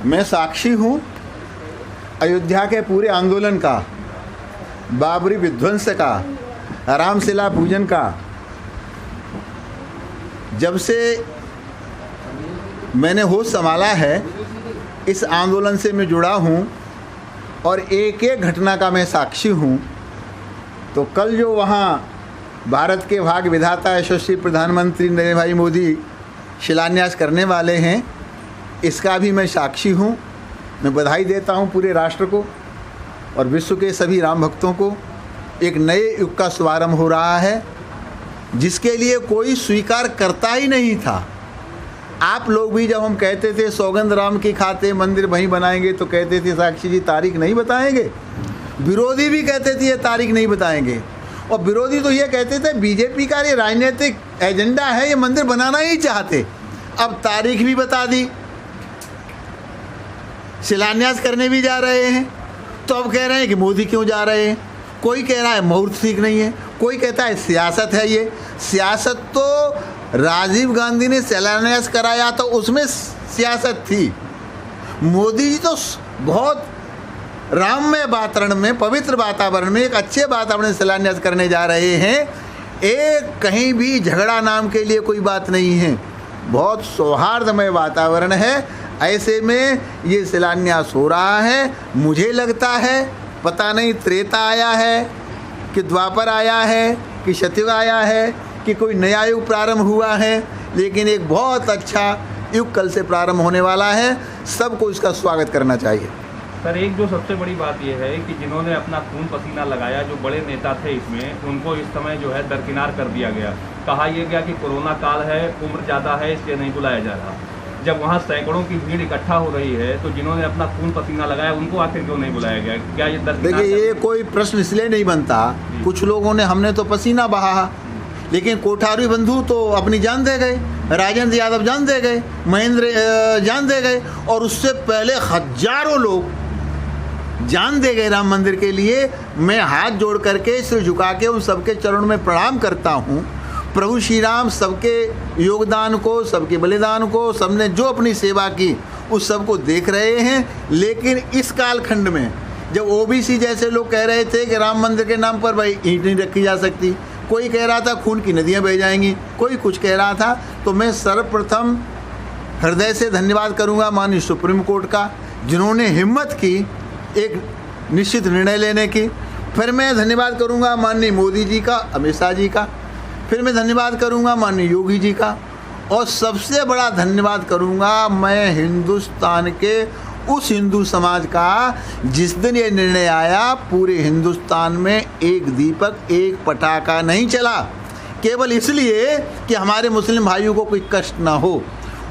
मैं साक्षी हूँ अयोध्या के पूरे आंदोलन का, बाबरी विध्वंस का, रामशिला पूजन का। जब से मैंने होश संभाला है इस आंदोलन से मैं जुड़ा हूँ और एक एक घटना का मैं साक्षी हूँ। तो कल जो वहाँ भारत के भाग्य विधाता यशस्वी प्रधानमंत्री नरेंद्र भाई मोदी शिलान्यास करने वाले हैं, इसका भी मैं साक्षी हूँ। मैं बधाई देता हूँ पूरे राष्ट्र को और विश्व के सभी राम भक्तों को। एक नए युग का शुभारंभ हो रहा है जिसके लिए कोई स्वीकार करता ही नहीं था। आप लोग भी जब हम कहते थे सौगंध राम की खाते मंदिर वहीं बनाएंगे तो कहते थे साक्षी जी तारीख नहीं बताएंगे। विरोधी भी कहते थे ये तारीख नहीं बताएंगे, और विरोधी तो ये कहते थे बीजेपी का ये राजनीतिक एजेंडा है, ये मंदिर बनाना ही चाहते। अब तारीख भी बता दी, शिलान्यास करने भी जा रहे हैं, तो अब कह रहे हैं कि मोदी क्यों जा रहे हैं। कोई कह रहा है मुहूर्त ठीक नहीं है, कोई कहता है सियासत है। ये सियासत तो राजीव गांधी ने शिलान्यास कराया तो उसमें सियासत थी। मोदी जी तो बहुत राममय वातावरण में, पवित्र वातावरण में, एक अच्छे वातावरण में शिलान्यास करने जा रहे हैं। एक कहीं भी झगड़ा नाम के लिए कोई बात नहीं है, बहुत सौहार्दमय वातावरण है। ऐसे में ये शिलान्यास हो रहा है। मुझे लगता है पता नहीं त्रेता आया है कि द्वापर आया है कि सतयुग आया है कि कोई नया युग प्रारंभ हुआ है, लेकिन एक बहुत अच्छा युग कल से प्रारंभ होने वाला है। सबको इसका स्वागत करना चाहिए। सर, एक जो सबसे बड़ी बात यह है कि जिन्होंने अपना खून पसीना लगाया, जो बड़े नेता थे इसमें, उनको इस समय जो है दरकिनार कर दिया गया। कहा यह गया कि कोरोना काल है, उम्र ज़्यादा है, इसलिए नहीं बुलाया जा रहा। जब वहाँ सैकड़ों की भीड़ इकट्ठा हो रही है तो जिन्होंने अपना खून पसीना लगाया उनको आखिर क्यों नहीं बुलाया गया? क्या ये दरकिनार? देखिए, ये कोई प्रश्न इसलिए नहीं बनता। कुछ लोगों ने, हमने तो पसीना बहा, लेकिन कोठारी बंधु तो अपनी जान दे गए, राजेंद्र यादव जान दे गए, महेंद्र जान दे गए, और उससे पहले हजारों लोग जान दे गए राम मंदिर के लिए। मैं हाथ जोड़ करके सिर झुका के उन सबके चरणों में प्रणाम करता हूँ। प्रभु श्री राम सबके योगदान को, सबके बलिदान को, सबने जो अपनी सेवा की उस सब को देख रहे हैं। लेकिन इस कालखंड में जब ओबीसी जैसे लोग कह रहे थे कि राम मंदिर के नाम पर भाई ईंट नहीं रखी जा सकती, कोई कह रहा था खून की नदियाँ बह जाएंगी, कोई कुछ कह रहा था, तो मैं सर्वप्रथम हृदय से धन्यवाद करूँगा माननीय सुप्रीम कोर्ट का, जिन्होंने हिम्मत की एक निश्चित निर्णय लेने की। फिर मैं धन्यवाद करूँगा माननीय मोदी जी का, अमित शाह जी का। फिर मैं धन्यवाद करूँगा माननीय योगी जी का, और सबसे बड़ा धन्यवाद करूँगा मैं हिंदुस्तान के उस हिंदू समाज का जिस दिन ये निर्णय आया पूरे हिंदुस्तान में एक दीपक, एक पटाखा नहीं चला, केवल इसलिए कि हमारे मुस्लिम भाइयों को कोई कष्ट ना हो।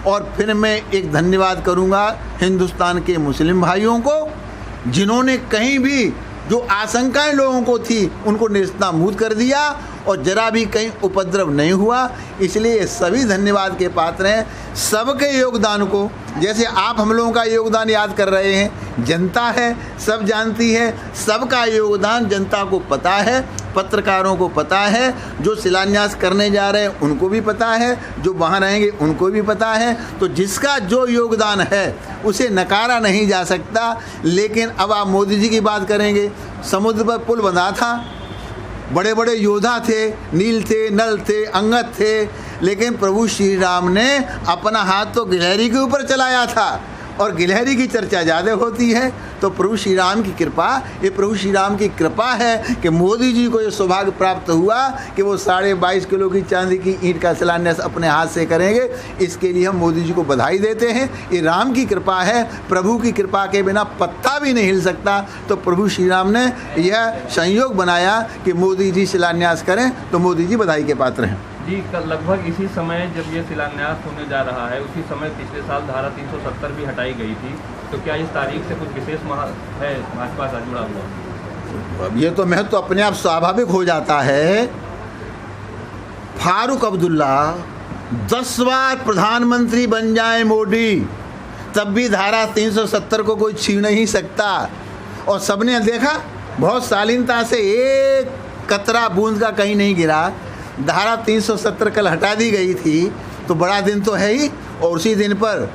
और फिर मैं एक धन्यवाद करूँगा हिंदुस्तान के मुस्लिम भाइयों को, जिन्होंने कहीं भी जो आशंकाएं लोगों को थी उनको नेस्तनाबूद कर दिया और जरा भी कहीं उपद्रव नहीं हुआ। इसलिए सभी धन्यवाद के पात्र हैं। सबके योगदान को, जैसे आप हम लोगों का योगदान याद कर रहे हैं, जनता है, सब जानती है, सबका योगदान जनता को पता है, पत्रकारों को पता है, जो शिलान्यास करने जा रहे हैं उनको भी पता है, जो वहाँ रहेंगे उनको भी पता है। तो जिसका जो योगदान है उसे नकारा नहीं जा सकता। लेकिन अब आप मोदी जी की बात करेंगे, समुद्र पर पुल बंधा था, बड़े बड़े योद्धा थे, नील थे, नल थे, अंगद थे, लेकिन प्रभु श्री राम ने अपना हाथ तो गिलहरी के ऊपर चलाया था, और गिलहरी की चर्चा ज़्यादा होती है। तो प्रभु श्री राम की कृपा, ये प्रभु श्री राम की कृपा है कि मोदी जी को ये सौभाग्य प्राप्त हुआ कि वो 22.5 किलो की चांदी की ईंट का शिलान्यास अपने हाथ से करेंगे। इसके लिए हम मोदी जी को बधाई देते हैं। ये राम की कृपा है, प्रभु की कृपा के बिना पत्ता भी नहीं हिल सकता। तो प्रभु श्री राम ने यह संयोग बनाया कि मोदी जी शिलान्यास करें, तो मोदी जी बधाई के पात्र हैं। जी, कल लगभग इसी समय जब ये शिलान्यास होने जा रहा है, उसी समय पिछले साल धारा 370 भी हटाई गई थी। तो क्या इस तारीख से कुछ विशेष है भाजपा से जुड़ा हुआ? अब ये तो महत्व तो अपने आप स्वाभाविक हो जाता है। फारूक अब्दुल्ला 10 बार प्रधानमंत्री बन जाए मोदी, तब भी धारा 370 को कोई छीन नहीं सकता। और सबने देखा, बहुत शालीनता से एक कतरा बूंद का कहीं नहीं गिरा। धारा 370 कल हटा दी गई थी, तो बड़ा दिन तो है ही। और उसी दिन पर